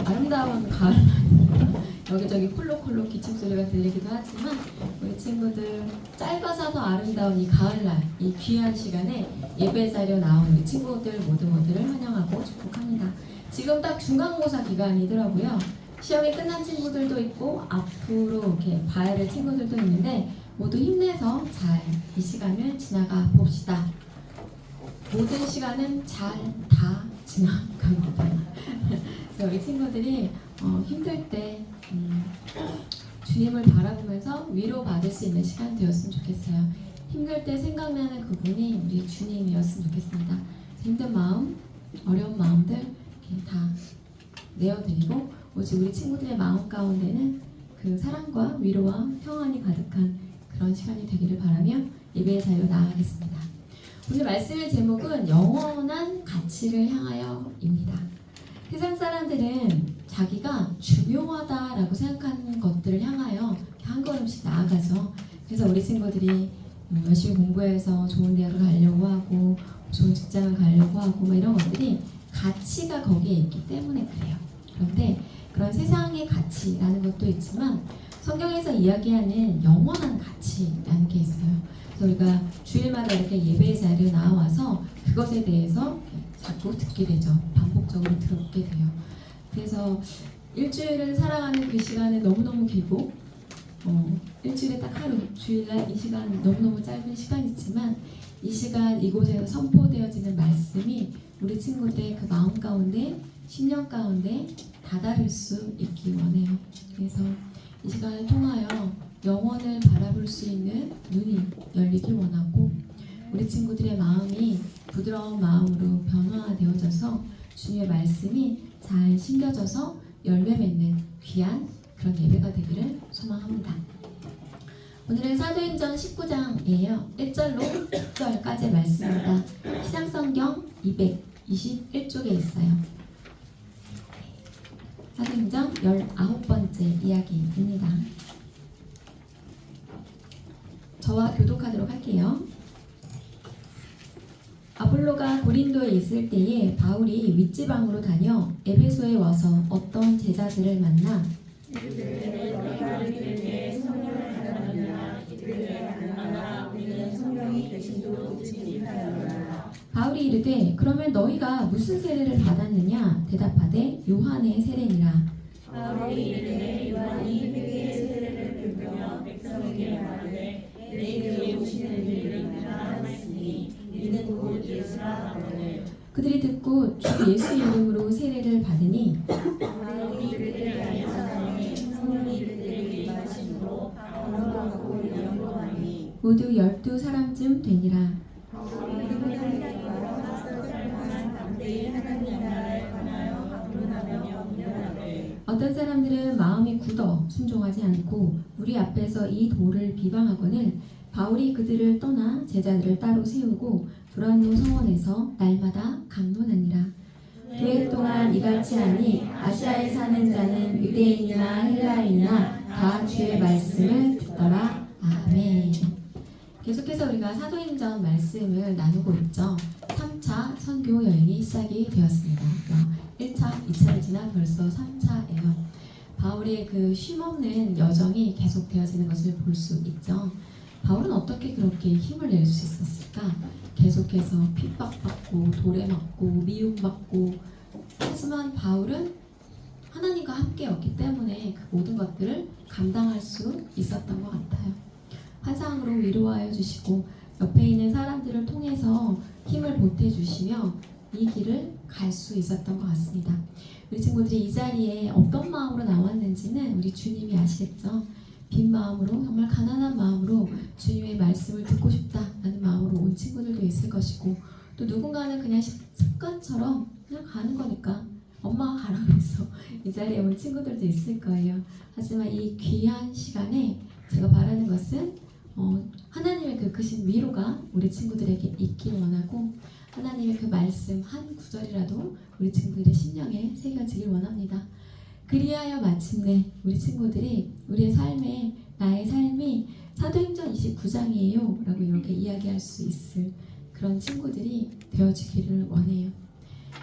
아름다운 가을 여기저기 콜록콜록 기침소리가 들리기도 하지만 우리 친구들 짧아서도 아름다운 이 가을날 이 귀한 시간에 예배 자료 나온 우리 친구들 모두를 환영하고 축복합니다. 지금 딱 중간고사 기간이더라고요. 시험이 끝난 친구들도 있고 앞으로 이렇게 봐야 될 친구들도 있는데 모두 힘내서 잘 이 시간을 지나가 봅시다. 모든 시간은 잘 다 지나갑니다. 그래서 우리 친구들이 힘들 때 주님을 바라보면서 위로받을 수 있는 시간 되었으면 좋겠어요. 힘들 때 생각나는 그분이 우리 주님이었으면 좋겠습니다. 힘든 마음, 어려운 마음들 이렇게 다 내어드리고 오직 우리 친구들의 마음 가운데는 그 사랑과 위로와 평안이 가득한 그런 시간이 되기를 바라며 예배의 자리로 나아가겠습니다. 오늘 말씀의 제목은 영원한 가치를 향하여입니다. 세상 사람들은 자기가 중요하다라고 생각하는 것들을 향하여 한 걸음씩 나아가죠. 그래서 우리 친구들이 열심히 공부해서 좋은 대학을 가려고 하고 좋은 직장을 가려고 하고 이런 것들이 가치가 거기에 있기 때문에 그래요. 그런데 그런 세상의 가치라는 것도 있지만 성경에서 이야기하는 영원한 가치라는 게 있어요. 그래서 우리가 주일마다 이렇게 예배의 자리에 나와서 그것에 대해서 자꾸 듣게 되죠. 반복적으로 듣게 돼요. 그래서 일주일을 살아가는 그 시간은 너무너무 길고 일주일에 딱 하루, 주일날 이 시간 너무너무 짧은 시간이지만 이 시간 이곳에서 선포되어지는 말씀이 우리 친구들의 그 마음 가운데, 심령 가운데 다다를 수 있기 원해요. 그래서 이 시간을 통하여 영원을 바라볼 수 있는 눈이 열리기 원하고 우리 친구들의 마음이 부드러운 마음으로 변화되어져서 주님의 말씀이 잘 심겨져서 열매 맺는 귀한 그런 예배가 되기를 소망합니다. 오늘은 사도행전 19장이에요. 1절로 10절까지의 말씀입니다. 시장성경 221쪽에 있어요. 사도행전 19번째 이야기입니다. 저와 교독하도록 할게요. 아볼로가 고린도에 있을 때에 바울이 윗지방으로 다녀 에베소에 와서 어떤 제자들을 만나 바울이 이르되 그러면 너희가 무슨 세례를 받았느냐 대답하되 요한의 세례니라. 바울이 이르되 요한이 회개의 세례를 베풀며 백성에게 말하되 내게 오시는 이를 말하였으니 이는 곧 예수라 하거늘. 그들이 듣고 주 예수 이름으로 세례를 받으니 바울이 그들을 안에서에 성령이 그들에게 임하심으로 강건하고 영원하니 모두 12사람쯤 되니라. 바울이 하나님과 학설만 담대히 하나님 나라에 관하여 강론하며 운전하되 어떤 사람들은 마음이 굳어 순종하지 않고 우리 앞에서 이 도를 비방하거늘 바울이 그들을 떠나 제자들을 따로 세우고 두란노 성원에서 날마다 강론하니라. 두 해 동안 이같이 하니 아시아에 사는 자는 유대인이나 헬라인이나 다 주의 말씀을 듣더라. 아멘. 계속해서 우리가 사도행전 말씀을 나누고 있죠. 3차 선교 여행이 시작이 되었습니다. 1차, 2차를 지나 벌써 3차예요. 바울의 그 쉼없는 여정이 계속되어지는 것을 볼 수 있죠. 바울은 어떻게 그렇게 힘을 낼 수 있었을까? 계속해서 핍박받고 돌에 맞고 미움받고 하지만 바울은 하나님과 함께였기 때문에 그 모든 것들을 감당할 수 있었던 것 같아요. 환상으로 위로하여 주시고 옆에 있는 사람들을 통해서 힘을 보태주시며 이 길을 갈 수 있었던 것 같습니다. 우리 친구들이 이 자리에 어떤 마음으로 나왔는지는 우리 주님이 아시겠죠? 빈 마음으로 정말 가난한 마음으로 주님의 말씀을 듣고 싶다라는 마음으로 온 친구들도 있을 것이고 또 누군가는 그냥 습관처럼 그냥 가는 거니까 엄마가 가라고 해서 이 자리에 온 친구들도 있을 거예요. 하지만 이 귀한 시간에 제가 바라는 것은 하나님의 그 크신 위로가 우리 친구들에게 있길 원하고 하나님의 그 말씀 한 구절이라도 우리 친구들의 심령에 새겨지길 원합니다. 그리하여 마침내 우리 친구들이 우리의 삶에 나의 삶이 사도행전 29장이에요 라고 이렇게 이야기할 수 있을 그런 친구들이 되어지기를 원해요.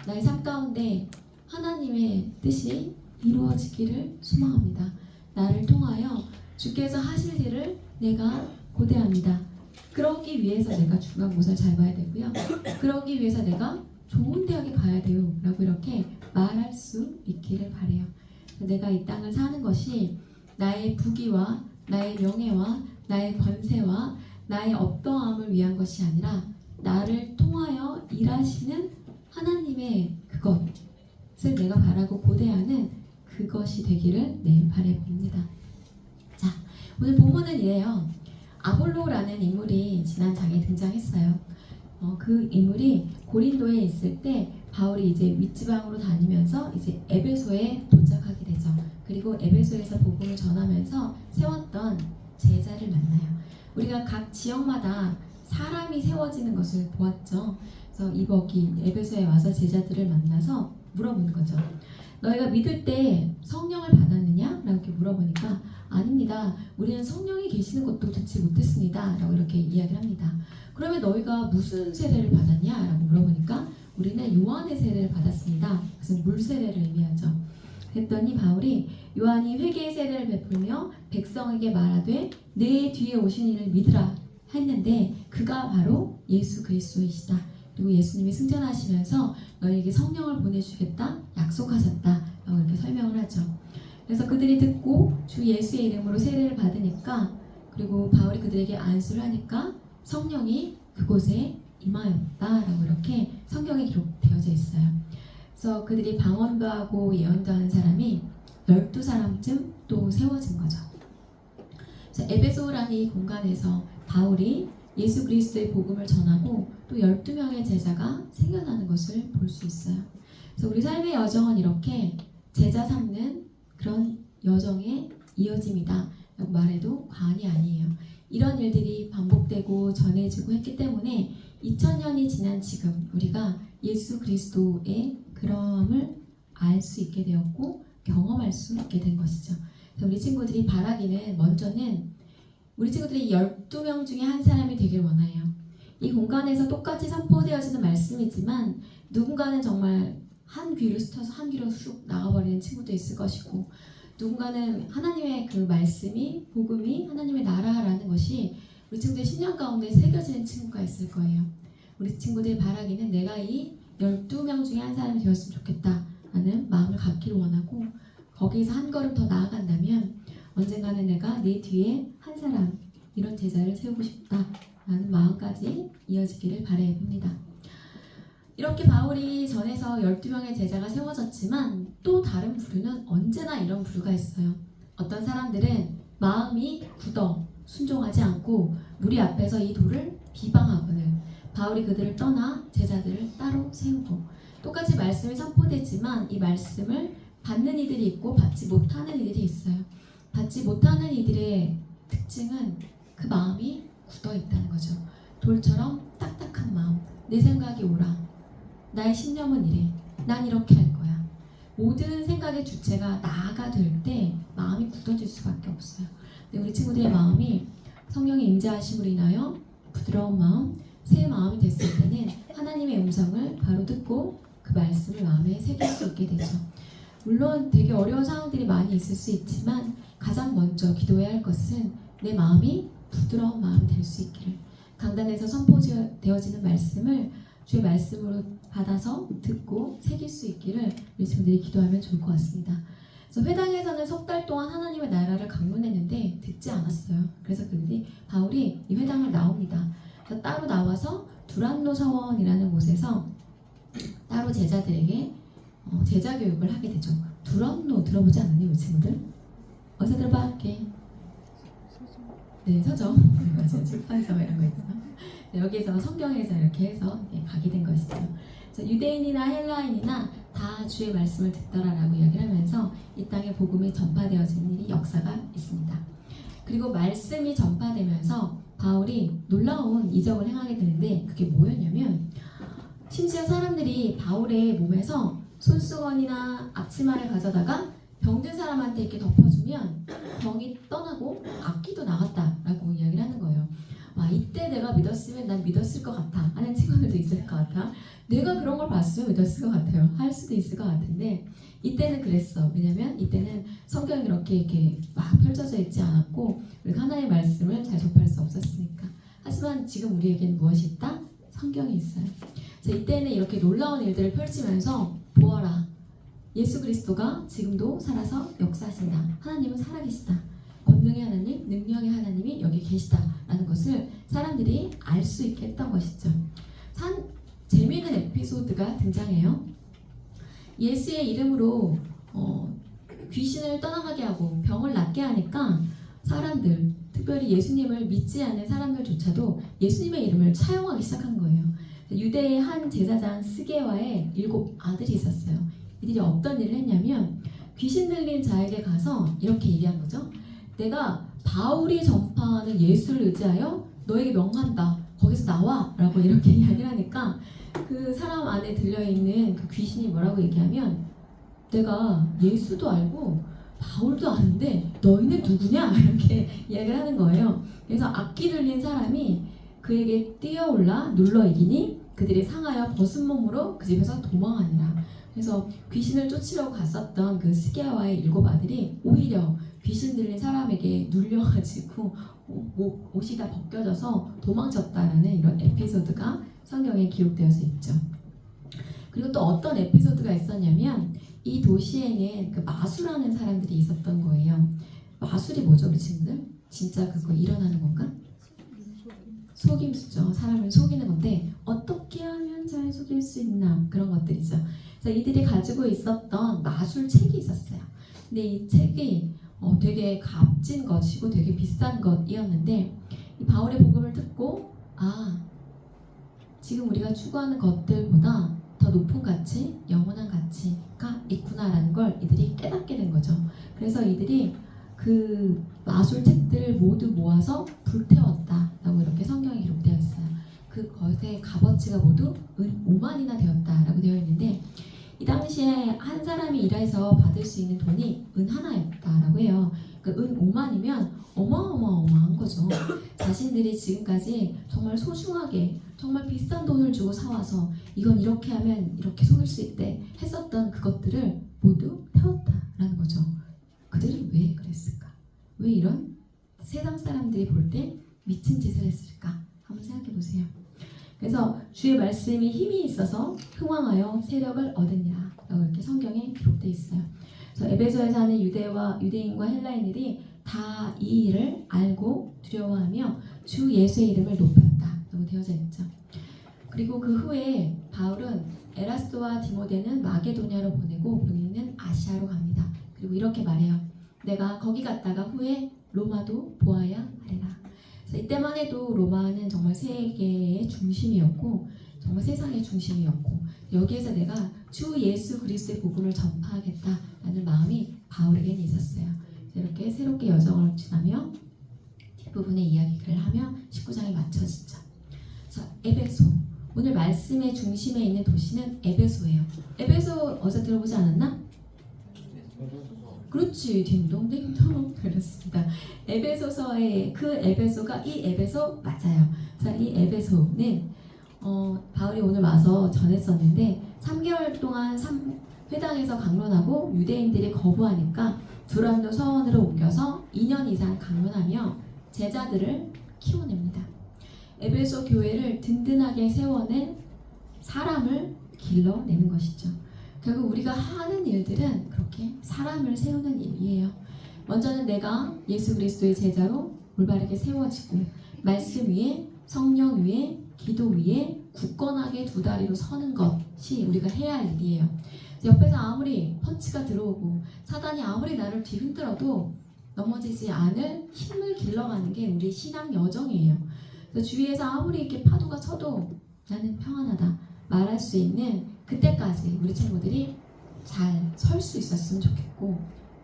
나의 삶 가운데 하나님의 뜻이 이루어지기를 소망합니다. 나를 통하여 주께서 하실 일을 내가 고대합니다. 그러기 위해서 내가 중간고사를 잘 봐야 되고요. 그러기 위해서 내가 좋은 대학에 가야 돼요. 라고 이렇게 말할 수 있기를 바라요. 내가 이 땅을 사는 것이 나의 부귀와 나의 명예와 나의 권세와 나의 어떠함을 위한 것이 아니라 나를 통하여 일하시는 하나님의 그것을 내가 바라고 고대하는 그것이 되기를 네, 바라봅니다. 자, 오늘 본문은 이래요. 아볼로라는 인물이 지난 장에 등장했어요. 그 인물이 고린도에 있을 때 바울이 이제 윗지방으로 다니면서 이제 에베소에 도착하게 되죠. 그리고 에베소에서 복음을 전하면서 세웠던 제자를 만나요. 우리가 각 지역마다 사람이 세워지는 것을 보았죠. 그래서 이복이 에베소에 와서 제자들을 만나서 물어보는 거죠. 너희가 믿을 때 성령을 받았느냐? 라고 이렇게 물어보니까 아닙니다. 우리는 성령이 계시는 것도 듣지 못했습니다. 라고 이렇게 이야기를 합니다. 그러면 너희가 무슨 세례를 받았냐? 라고 물어보니까 우리는 요한의 세례를 받았습니다. 그래서 물 세례를 의미하죠. 그랬더니 바울이 요한이 회개의 세례를 베풀며 백성에게 말하되 내 뒤에 오신 이를 믿으라 했는데 그가 바로 예수 그리스도이시다. 그리고 예수님이 승천하시면서 너희에게 성령을 보내주겠다 약속하셨다 라고 이렇게 설명을 하죠. 그래서 그들이 듣고 주 예수의 이름으로 세례를 받으니까 그리고 바울이 그들에게 안수를 하니까 성령이 그곳에 임하였다라고 이렇게 성경에 기록되어져 있어요. 그래서 그들이 방언도 하고 예언도 하는 사람이 12사람쯤 또 세워진 거죠. 그래서 에베소라는 이 공간에서 바울이 예수 그리스도의 복음을 전하고 또 12명의 제자가 생겨나는 것을 볼 수 있어요. 그래서 우리 삶의 여정은 이렇게 제자 삼는 그런 여정의 이어짐이다 라고 말해도 과언이 아니에요. 이런 일들이 반복되고 전해지고 했기 때문에 2000년이 지난 지금 우리가 예수 그리스도의 그러함을 알 수 있게 되었고 경험할 수 있게 된 것이죠. 그래서 우리 친구들이 바라기는 먼저는 우리 친구들이 12명 중에 한 사람이 되길 원해요. 이 공간에서 똑같이 선포되어지는 말씀이지만 누군가는 정말 한 귀를 스쳐서 한 귀로 쑥 나가버리는 친구도 있을 것이고 누군가는 하나님의 그 말씀이 복음이 하나님의 나라라는 것이 우리 친구들의 심령 가운데 새겨지는 친구가 있을 거예요. 우리 친구들이 바라기는 내가 이 12명 중에 한 사람이 되었으면 좋겠다라는 마음을 갖기를 원하고 거기에서 한 걸음 더 나아간다면 언젠가는 내가 내 뒤에 한 사람 이런 제자를 세우고 싶다라는 마음까지 이어지기를 바라봅니다. 이렇게 바울이 전에서 12명의 제자가 세워졌지만 또 다른 부류는 언제나 이런 부류가 있어요. 어떤 사람들은 마음이 굳어 순종하지 않고 무리 앞에서 이 돌을 비방하거든. 바울이 그들을 떠나 제자들을 따로 세우고 똑같이 말씀이 선포되지만 이 말씀을 받는 이들이 있고 받지 못하는 이들이 있어요. 받지 못하는 이들의 특징은 그 마음이 굳어 있다는 거죠. 돌처럼 딱딱한 마음. 내 생각이 옳아. 나의 신념은 이래. 난 이렇게 할 거야. 모든 생각의 주체가 나가 될 때 마음이 굳어질 수밖에 없어요. 근데 우리 친구들의 마음이 성령의 임재하심으로 인하여 부드러운 마음, 새 마음이 됐을 때는 하나님의 음성을 바로 듣고 그 말씀을 마음에 새길 수 있게 되죠. 물론 되게 어려운 상황들이 많이 있을 수 있지만 가장 먼저 기도해야 할 것은 내 마음이 부드러운 마음이 될 수 있기를 강단에서 선포되어지는 말씀을 주의 말씀으로 받아서 듣고 새길 수 있기를 우리 친구들이 기도하면 좋을 것 같습니다. 그래서 회당에서는 석 달 동안 하나님의 나라를 강론했는데 듣지 않았어요. 그래서 그들이 바울이 이 회당을 나옵니다. 그래서 따로 나와서 두란노 서원이라는 곳에서 따로 제자들에게 제자 교육을 하게 되죠. 두란노 들어보지 않았니 우리 친구들? 어디서 들어봐 할게. 네, 서점. 맞아요. 출판서 이런 거 있어요. 네, 여기서 성경에서 이렇게 해서 가게 된 것이죠. 그래서 유대인이나 헬라인이나 다 주의 말씀을 듣더라라고 이야기를 하면서 이 땅에 복음이 전파되어지는 일이 역사가 있습니다. 그리고 말씀이 전파되면서 바울이 놀라운 이적을 행하게 되는데 그게 뭐였냐면 심지어 사람들이 바울의 몸에서 손수건이나 앞치마를 가져다가 병든 사람한테 이렇게 덮어주면 병이 떠나고 악기도 나갔다라고 이야기를 하는 거예요. 와, 이때 내가 내가 믿었으면 난 믿었을 것 같아 하는 친구들도 있을 것 같아. 내가 그런 걸 봤으면 믿었을 것 같아요 할 수도 있을 것 같은데, 이때는 그랬어. 왜냐면 이때는 성경이 이렇게 막 펼쳐져 있지 않았고 우리가 하나님의 말씀을 잘 접할 수 없었으니까. 하지만 지금 우리에게는 무엇이 있다? 성경이 있어요. 자, 이때는 이렇게 놀라운 일들을 펼치면서 보아라, 예수 그리스도가 지금도 살아서 역사하신다. 하나님은 살아계시다. 권능의 하나님, 능력의 하나님이 여기 계시다라는 것을 사람들이 알 수 있게 했던 것이죠. 재미있는 에피소드가 등장해요. 예수의 이름으로 귀신을 떠나가게 하고 병을 낫게 하니까 사람들, 특별히 예수님을 믿지 않는 사람들조차도 예수님의 이름을 차용하기 시작한 거예요. 유대의 한 제사장 스게와의 7 아들이 있었어요. 이들이 어떤 일을 했냐면 귀신 들린 자에게 가서 이렇게 얘기한 거죠. 내가 바울이 전파하는 예수를 의지하여 너에게 명한다. 거기서 나와 라고 이렇게 이야기를 하니까 그 사람 안에 들려있는 그 귀신이 뭐라고 얘기하면, 내가 예수도 알고 바울도 아는데 너희는 누구냐? 이렇게 이야기를 하는 거예요. 그래서 악기 들린 사람이 그에게 뛰어올라 눌러 이기니 그들이 상하여 벗은 몸으로 그 집에서 도망하니라. 그래서 귀신을 쫓으려고 갔었던 그 스게와의 7 아들이 오히려 귀신 들린 사람에게 눌려가지고 옷이 다 벗겨져서 도망쳤다라는 이런 에피소드가 성경에 기록되어져 있죠. 그리고 또 어떤 에피소드가 있었냐면 이 도시에는 그 마술하는 사람들이 있었던 거예요. 마술이 뭐죠, 우리 친구들? 진짜 그거 일어나는 건가? 속임수죠. 사람을 속이는 건데 어떻게 하면 잘 속일 수 있나, 그런 것들이죠. 그래서 이들이 가지고 있었던 마술 책이 있었어요. 근데 이 책이 되게 값진 것이고 되게 비싼 것이었는데, 이 바울의 복음을 듣고 지금 우리가 추구하는 것들보다 더 높은 가치, 영원한 가치가 있구나라는 걸 이들이 깨닫게 된 거죠. 그래서 이들이 그 마술책들을 모두 모아서 불태웠다라고 이렇게 성경에 기록되어 있어요. 그 것의 값어치가 모두 은 5만이나 되었다라고 되어 있는데, 이 당시에 한 사람이 일해서 받을 수 있는 돈이 은 하나였다라고 해요. 그 은 5만이면 어마어마한 거죠. 자신들이 지금까지 정말 소중하게 정말 비싼 돈을 주고 사와서 이건 이렇게 하면 이렇게 속일 수 있대 했었던 그것들을 모두 태웠다라는 거죠. 그들은 왜 그랬을까? 왜 이런 세상 사람들이 볼 때 미친 짓을 했을까? 한번 생각해 보세요. 그래서 주의 말씀이 힘이 있어서 흥왕하여 세력을 얻으니라 라고 이렇게 성경에 기록되어 있어요. 그래서 에베소에 사는 유대인과 헬라인들이 다 이 일을 알고 두려워하며 주 예수의 이름을 높였다 라고 되어져 있죠. 그리고 그 후에 바울은 에라스도와 디모데는 마게도냐로 보내고 본인은 아시아로 갑니다. 그리고 이렇게 말해요. 내가 거기 갔다가 후에 로마도 보아야 하리라. 그래서 이때만 해도 로마는 정말 세계의 중심이었고 정말 세상의 중심이었고, 여기에서 내가 주 예수 그리스도의 복음을 전파하겠다라는 마음이 바울에게는 있었어요. 이렇게 새롭게 여정을 지나며 뒷부분의 이야기를 하며 19장이 마쳐지죠. 자, 에베소. 오늘 말씀의 중심에 있는 도시는 에베소예요. 에베소 어제 들어보지 않았나? 그렇지, 딩동딩동. 그렇습니다. 에베소서의 그 에베소가 이 에베소 맞아요. 자, 이 에베소는 바울이 오늘 와서 전했었는데 3개월 동안 회당에서 강론하고 유대인들이 거부하니까 두란노 서원으로 옮겨서 2년 이상 강론하며 제자들을 키워냅니다. 에베소 교회를 든든하게 세워낸 사람을 길러내는 것이죠. 결국 우리가 하는 일들은 그렇게 사람을 세우는 일이에요. 먼저는 내가 예수 그리스도의 제자로 올바르게 세워지고 말씀 위에, 성령 위에, 기도 위에 굳건하게 두 다리로 서는 것이 우리가 해야 할 일이에요. 옆에서 아무리 펀치가 들어오고 사단이 아무리 나를 뒤흔들어도 넘어지지 않을 힘을 길러가는 게 우리 신앙 여정이에요. 그래서 주위에서 아무리 이렇게 파도가 쳐도 나는 평안하다 말할 수 있는 그때까지 우리 친구들이 잘 설 수 있었으면 좋겠고,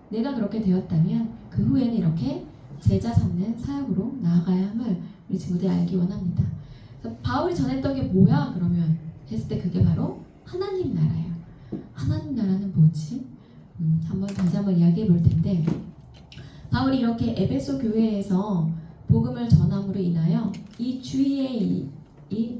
내가 그렇게 되었다면 그 후에는 이렇게 제자 삼는 사역으로 나아가야 함을 우리 친구들이 알기 원합니다. 바울이 전했던 게 뭐야 그러면 했을 때 그게 바로 하나님 나라예요. 하나님 나라는 뭐지? 다시 한번 이야기해 볼 텐데, 바울이 이렇게 에베소 교회에서 복음을 전함으로 인하여 이 주위에 이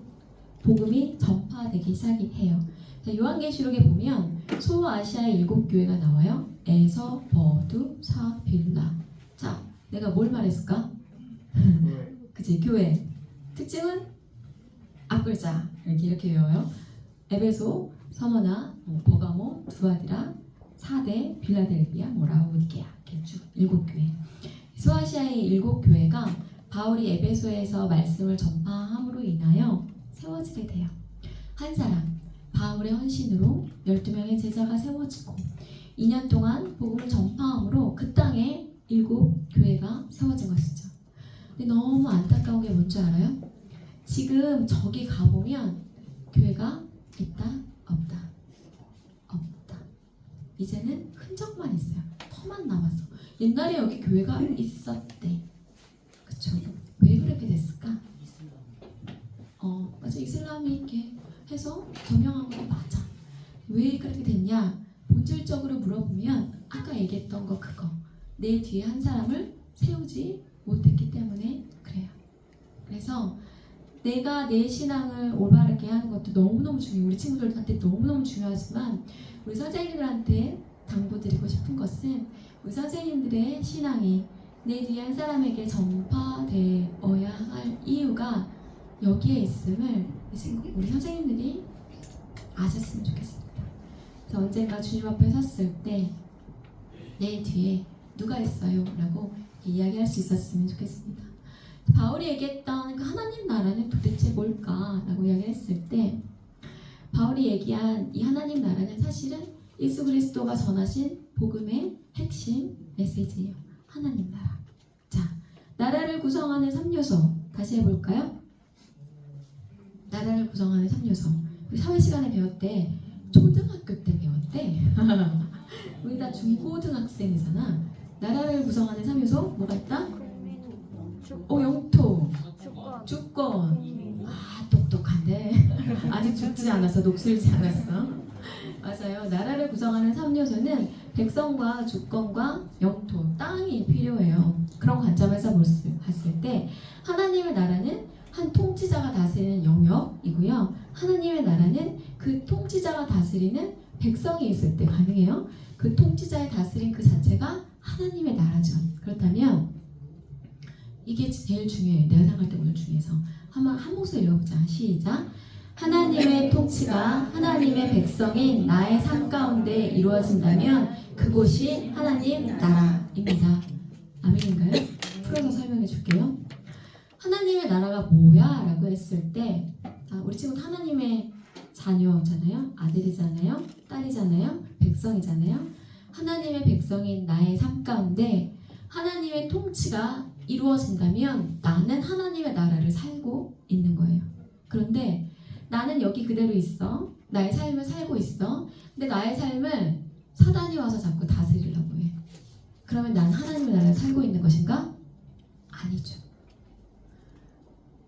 복음이 전파되기 시작해요. 자, 요한계시록에 보면 소아시아의 7교회가 나와요. 에서, 버두, 사, 빌라. 자, 내가 뭘 말했을까? 그치, 교회. 특징은 앞글자 이렇게 외워요. 에베소, 서머나, 버가모, 두아디라, 사대, 빌라델비아, 라오디게아 이렇게 쭉 7교회. 소아시아의 7교회가 바울이 에베소에서 말씀을 전파함으로 인하여 세워지게 돼요. 한 사람, 바울의 헌신으로 12명의 제자가 세워지고 2년 동안 복음을 전파함으로 그 땅에 7교회가 세워진 것이죠. 근데 너무 안타까운 게 뭔지 알아요? 지금 저기 가보면 교회가 있다? 없다? 없다. 이제는 흔적만 있어요. 터만 남았어. 옛날에 여기 교회가 있었대. 그쵸? 왜 그렇게 됐을까? 맞아. 이슬람이 이렇게 해서 점령한 거 맞아. 왜 그렇게 됐냐? 본질적으로 물어보면 아까 얘기했던 거 그거. 내 뒤에 한 사람을 세우지 못했기 때문에 그래요. 그래서 내가 내 신앙을 올바르게 하는 것도 너무너무 중요해요. 우리 친구들한테 너무너무 중요하지만 우리 선생님들한테 당부드리고 싶은 것은 우리 선생님들의 신앙이 내 뒤에 한 사람에게 전파되어야 할 이유가 여기에 있음을 우리 선생님들이 아셨으면 좋겠습니다. 그래서 언젠가 주님 앞에 섰을 때 내 뒤에 누가 있어요? 라고 이야기할 수 있었으면 좋겠습니다. 바울이 얘기했던 그 하나님 나라는 도대체 뭘까? 라고 이야기했을 때 바울이 얘기한 이 하나님 나라는 사실은 예수 그리스도가 전하신 복음의 핵심 메시지예요. 하나님 나라. 자, 나라를 구성하는 3요소 다시 해볼까요? 나라를 구성하는 3요소. 우리 사회 시간에 배웠대. 초등학교 때 배웠대. 우리 다 중고등학생이잖아. 나라를 구성하는 3요소 뭐가 있다? 영토, 주권. 아, 똑똑한데. 아직 죽지 않았어. 녹슬지 않았어. 맞아요. 나라를 구성하는 3요소는 백성과 주권과 영토, 땅이 필요해요. 그런 관점에서 봤을 때 하나님의 나라는 한 통치자가 다스리는 영역이고요. 하나님의 나라는 그 통치자가 다스리는 백성이 있을 때 가능해요. 그 통치자의 다스림 그 자체가 하나님의 나라죠. 그렇다면 이게 제일 중요해요. 내가 생각할 때 오늘 중에서 한 목소리 읽어보자. 시작. 하나님의 통치가 하나님의 백성인 나의 삶 가운데 이루어진다면 그곳이 하나님 나라입니다. 아멘인가요? 풀어서 설명해 줄게요. 하나님의 나라가 뭐야? 라고 했을 때 우리 친구도 하나님의 자녀잖아요. 아들이잖아요. 딸이잖아요. 백성이잖아요. 하나님의 백성인 나의 삶 가운데 하나님의 통치가 이루어진다면 나는 하나님의 나라를 살고 있는 거예요. 그런데 나는 여기 그대로 있어. 나의 삶을 살고 있어. 근데 나의 삶을 사단이 와서 자꾸 다스리려고 해. 그러면 난 하나님의 나라를 살고 있는 것인가? 아니죠.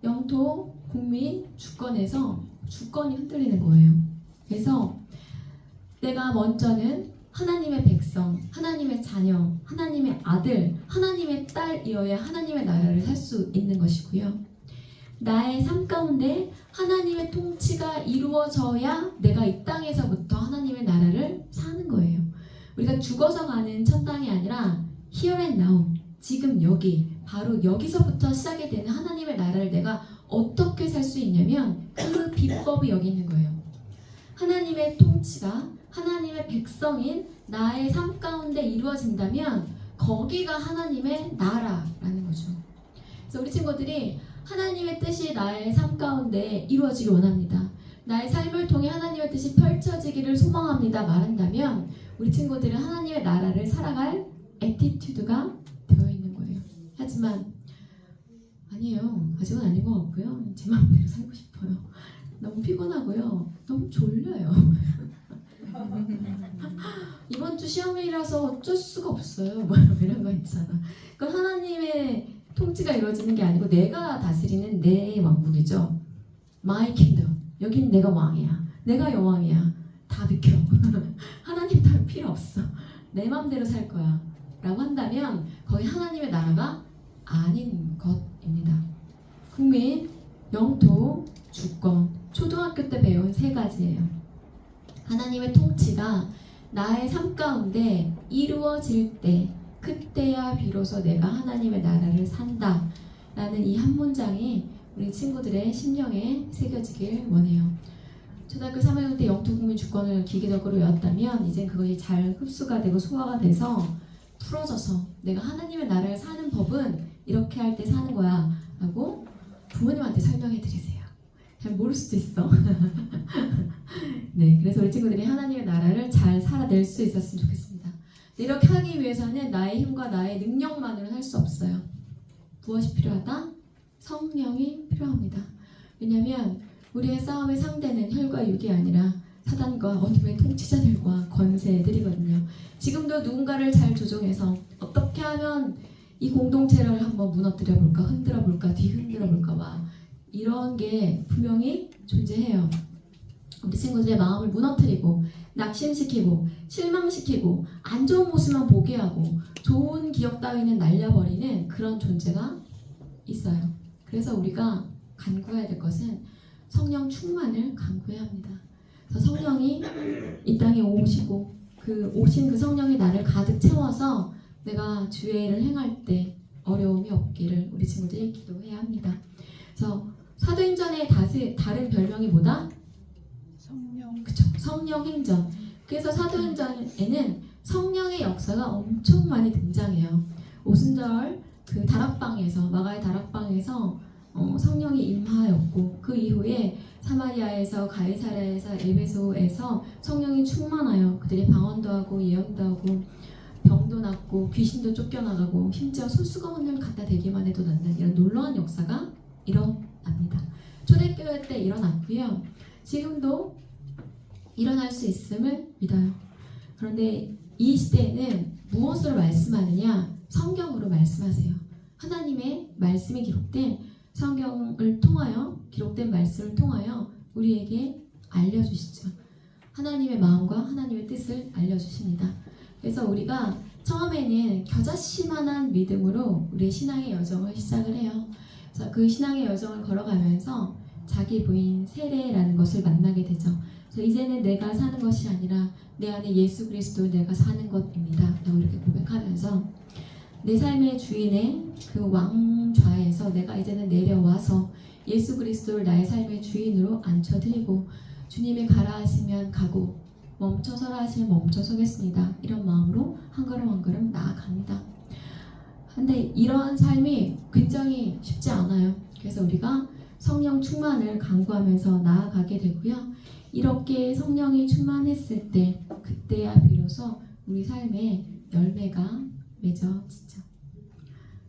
영토, 국민, 주권에서 주권이 흔들리는 거예요. 그래서 내가 먼저는 하나님의 백성, 하나님의 자녀, 하나님의 아들, 하나님의 딸이어야 하나님의 나라를 살 수 있는 것이고요. 나의 삶 가운데 하나님의 통치가 이루어져야 내가 이 땅에서부터 하나님의 나라를 사는 거예요. 우리가 죽어서 가는 천 땅이 아니라 here and now, 지금 여기, 바로 여기서부터 시작이 되는 하나님의 나라를 내가 어떻게 살 수 있냐면 그 비법이 여기 있는 거예요. 하나님의 통치가 하나님의 백성인 나의 삶 가운데 이루어진다면 거기가 하나님의 나라라는 거죠. 그래서 우리 친구들이 하나님의 뜻이 나의 삶 가운데 이루어지길 원합니다. 나의 삶을 통해 하나님의 뜻이 펼쳐지기를 소망합니다. 말한다면 우리 친구들은 하나님의 나라를 살아갈 애티튜드가 되어 있는 거예요. 하지만 아니에요. 아직은 아닌 것 같고요. 제 마음대로 살고 싶어요. 너무 피곤하고요. 너무 졸려요. 이번 주 시험이라서 어쩔 수가 없어요. 뭐 이런 거 있잖아. 그건 하나님의 통치가 이루어지는 게 아니고 내가 다스리는 내 왕국이죠. My kingdom. 여긴 내가 왕이야. 내가 여왕이야. 다 비켜. 하나님 따로 필요 없어. 내 맘대로 살 거야. 라고 한다면 거기 하나님의 나라가 아닌 것입니다. 국민, 영토, 주권, 초등학교 때 배운 세 가지예요. 하나님의 통치가 나의 삶 가운데 이루어질 때 그때야 비로소 내가 하나님의 나라를 산다 라는 이 한 문장이 우리 친구들의 심령에 새겨지길 원해요. 초등학교 3학년 때 영토 국민 주권을 기계적으로 외웠다면 이젠 그것이 잘 흡수가 되고 소화가 돼서 풀어져서 내가 하나님의 나라를 사는 법은 이렇게 할 때 사는 거야 라고 부모님한테 설명해 드리세요. 잘 모를 수도 있어. 네, 그래서 우리 친구들이 하나님의 나라를 잘 살아낼 수 있었으면 좋겠습니다. 이렇게 하기 위해서는 나의 힘과 나의 능력만으로는 할 수 없어요. 무엇이 필요하다? 성령이 필요합니다. 왜냐하면 우리의 싸움의 상대는 혈과 육이 아니라 사단과 어둠의 통치자들과 권세들이거든요. 지금도 누군가를 잘 조종해서 어떻게 하면 이 공동체를 한번 무너뜨려 볼까, 흔들어 볼까, 뒤흔들어 볼까 봐 이런 게 분명히 존재해요. 우리 친구들의 마음을 무너뜨리고 낙심시키고 실망시키고 안 좋은 모습만 보게 하고 좋은 기억 따위는 날려버리는 그런 존재가 있어요. 그래서 우리가 간구해야 될 것은 성령 충만을 간구해야 합니다. 그래서 성령이 이 땅에 오시고 오신 그 성령이 나를 가득 채워서 내가 주의 일을 행할 때 어려움이 없기를 우리 친구들이 기도해야 합니다. 그래서 사도행전의 다른 별명이 뭐다? 성령. 그쵸? 성령 행전. 그래서 사도행전에는 성령의 역사가 엄청 많이 등장해요. 오순절 그 다락방에서 마가의 다락방에서 성령이 임하였고 그 이후에 사마리아에서 가이사랴에서 에베소에서 성령이 충만하여 그들이 방언도 하고 예언도 하고 병도 낫고 귀신도 쫓겨나가고 심지어 솔수건을 갖다 대기만 해도 낫는 이런 놀라운 역사가 일어납니다. 초대교회 때 일어났고요. 지금도 일어날 수 있음을 믿어요. 그런데 이 시대에는 무엇으로 말씀하느냐? 성경으로 말씀하세요. 하나님의 말씀이 기록된 성경을 통하여 기록된 말씀을 통하여 우리에게 알려주시죠. 하나님의 마음과 하나님의 뜻을 알려주십니다. 그래서 우리가 처음에는 겨자씨만한 믿음으로 우리의 신앙의 여정을 시작을 해요. 그래서 그 신앙의 여정을 걸어가면서 자기 부인 세례라는 것을 만나게 되죠. 그래서 이제는 내가 사는 것이 아니라 내 안에 예수 그리스도 내가 사는 것입니다 라고 이렇게 고백하면서 내 삶의 주인의 그 왕좌에서 내가 이제는 내려와서 예수 그리스도를 나의 삶의 주인으로 앉혀드리고 주님이 가라 하시면 가고 멈춰서라 하시면 멈춰서겠습니다. 이런 마음으로 한 걸음 한 걸음 나아갑니다. 근데 이러한 삶이 굉장히 쉽지 않아요. 그래서 우리가 성령 충만을 간구하면서 나아가게 되고요. 이렇게 성령이 충만했을 때 그때야 비로소 우리 삶에 열매가 맺어지죠.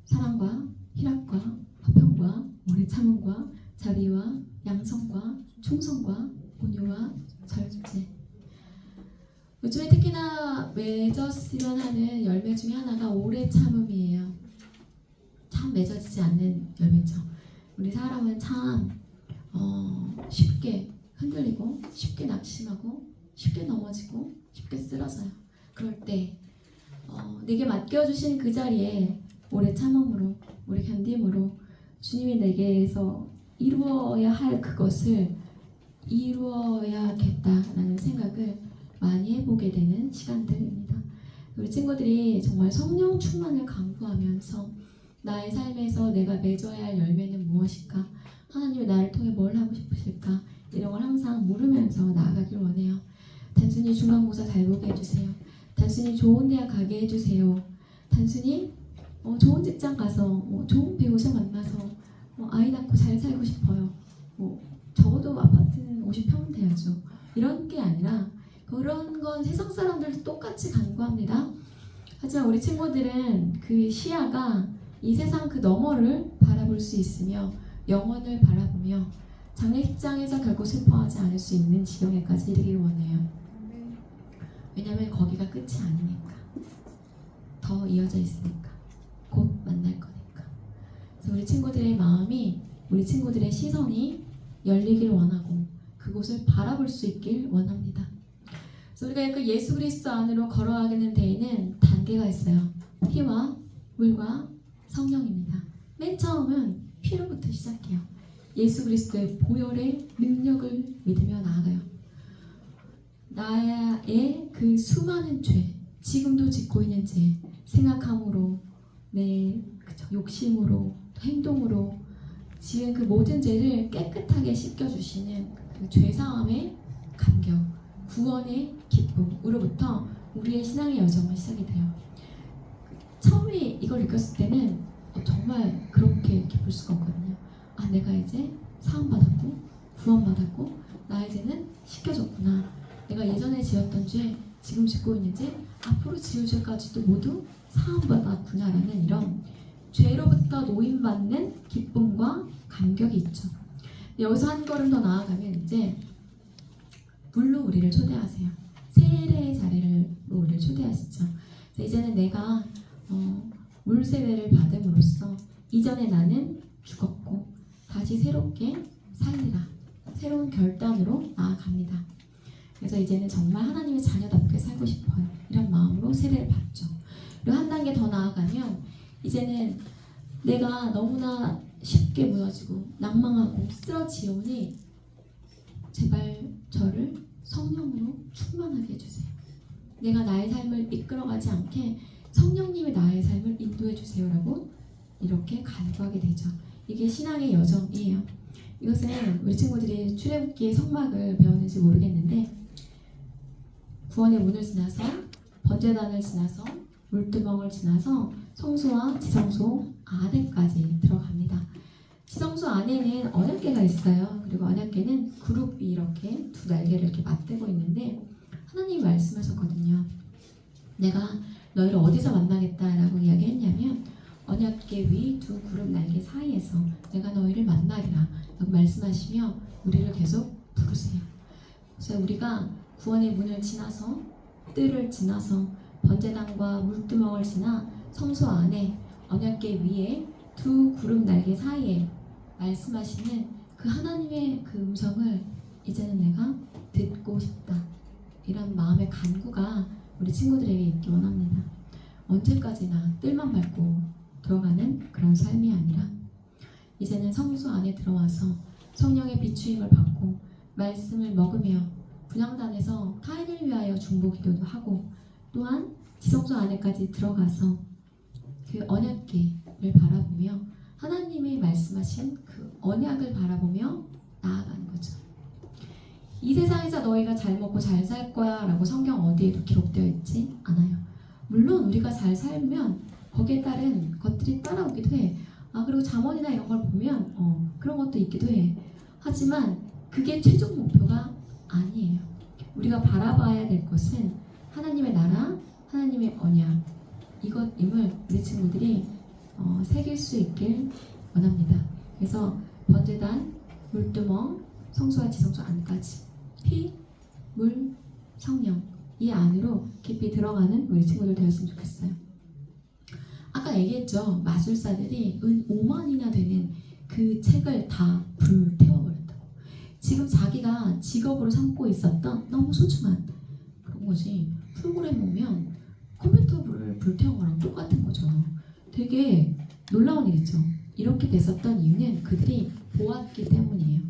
사랑과 희락과 화평과 오래 참음과 자비와 양성과 충성과 온유와 절제. 요즘에 특히나 맺었으면 하는 열매 중에 하나가 오래 참음이에요. 참 맺어지지 않는 열매죠. 우리 사람은 참 쉽게 흔들리고 쉽게 낙심하고 쉽게 넘어지고 쉽게 쓰러져요. 그럴 때 내게 맡겨주신 그 자리에 오래 참음으로 오래 견딤으로 주님이 내게서 이루어야 할 그것을 이루어야겠다라는 생각을 많이 해보게 되는 시간들입니다. 우리 친구들이 정말 성령 충만을 강구하면서 나의 삶에서 내가 맺어야 할 열매는 무엇일까? 하나님이 나를 통해 뭘 하고 싶으실까? 이런 걸 항상 물으면서 나아가길 원해요. 단순히 중간고사 잘 보게 해주세요. 단순히 좋은 대학 가게 해주세요. 단순히 좋은 직장 가서 좋은 배우자 만나서 아이 낳고 잘 살고 싶어요. 적어도 아파트는 50평은 돼야죠. 이런 게 아니라 그런 건 세상 사람들도 똑같이 간구합니다. 하지만 우리 친구들은 그 시야가 이 세상 그 너머를 바라볼 수 있으며 영원을 바라보며 장례식장에서 결코 슬퍼하지 않을 수 있는 지경에까지 이르길 원해요. 왜냐하면 거기가 끝이 아니니까. 더 이어져 있으니까. 곧 만날 거니까. 그래서 우리 친구들의 마음이, 우리 친구들의 시선이 열리길 원하고 그곳을 바라볼 수 있길 원합니다. 그래서 우리가 그 예수 그리스도 안으로 걸어가는 데에는 단계가 있어요. 피와 물과 성령입니다. 맨 처음은 피로부터 시작해요. 예수 그리스도의 보혈의 능력을 믿으며 나아가요. 나의 그 수많은 죄, 지금도 짓고 있는 죄, 생각함으로, 내 욕심으로, 행동으로 지은 그 모든 죄를 깨끗하게 씻겨주시는 그 죄사함의 감격, 구원의 기쁨으로부터 우리의 신앙의 여정은 시작이 돼요. 처음에 이걸 읽었을 때는 정말 그렇게 기쁠 수가 없거든요. 아, 내가 이제 사함받았고 구원받았고 나의 죄는 씻겨졌구나. 내가 예전에 지었던 죄, 지금 짓고 있는 죄, 앞으로 지을 죄까지도 모두 사함받았구나라는 이런 죄로부터 노임받는 기쁨과 감격이 있죠. 여기서 한 걸음 더 나아가면 이제 물로 우리를 초대하세요. 세례의 자리로 우리를 초대하시죠. 이제는 내가 물 세례를 받음으로써 이전에 나는 죽었고 다시 새롭게 살리라. 새로운 결단으로 나아갑니다. 그래서 이제는 정말 하나님의 자녀답게 살고 싶어요. 이런 마음으로 세례를 받죠. 그리고 한 단계 더 나아가면 이제는 내가 너무나 쉽게 무너지고 낭망하고 쓰러지오니 제발 저를 성령으로 충만하게 해주세요. 내가 나의 삶을 이끌어가지 않게 성령님이 나의 삶을 인도해 주세요라고 이렇게 간구하게 되죠. 이게 신앙의 여정이에요. 이것은 우리 친구들이 출애굽기의 성막을 배웠는지 모르겠는데 구원의 문을 지나서 번제단을 지나서 물두멍을 지나서 성소와 지성소 안에까지 들어갑니다. 지성소 안에는 언약궤가 있어요. 그리고 언약궤는 그룹이 이렇게 두 날개를 이렇게 맞대고 있는데 하나님이 말씀하셨거든요. 내가 너희를 어디서 만나겠다라고 이야기했냐면 언약궤 위 두 그룹 날개 사이에서 내가 너희를 만나리라 라고 말씀하시며 우리를 계속 부르세요. 그래서 우리가 구원의 문을 지나서 뜰을 지나서 번제단과 물두멍을 지나 성소 안에 언약궤 위에 두 그룹 날개 사이에 말씀하시는 그 하나님의 그 음성을 이제는 내가 듣고 싶다. 이런 마음의 간구가 우리 친구들에게 있기 원합니다. 언제까지나 뜰만 밟고 들어가는 그런 삶이 아니라 이제는 성소 안에 들어와서 성령의 비추임을 받고 말씀을 먹으며 분향단에서 타인을 위하여 중보 기도도 하고 또한 지성소 안에까지 들어가서 그 언약궤를 바라보며 하나님이 말씀하신 그 언약을 바라보며 나아가는 거죠. 이 세상에서 너희가 잘 먹고 잘 살 거야 라고 성경 어디에도 기록되어 있지 않아요. 물론 우리가 잘 살면 거기에 따른 것들이 따라오기도 해. 그리고 잠언이나 이런 걸 보면 그런 것도 있기도 해. 하지만 그게 최종 목표가 아니에요. 우리가 바라봐야 될 것은 하나님의 나라, 하나님의 언약 이것임을 우리 친구들이 새길 수 있길 원합니다. 그래서 번제단, 물두멍, 성소와 지성소 안까지 피, 물, 성령 이 안으로 깊이 들어가는 우리 친구들 되었으면 좋겠어요. 아까 얘기했죠. 마술사들이 은 5만이나 되는 그 책을 다 불태워버렸다고. 지금 자기가 직업으로 삼고 있었던 너무 소중한 그런 것이 프로그램 보면 컴퓨터 불태운 거랑 똑같은 거죠. 되게 놀라운 일이죠. 이렇게 됐었던 이유는 그들이 보았기 때문이에요.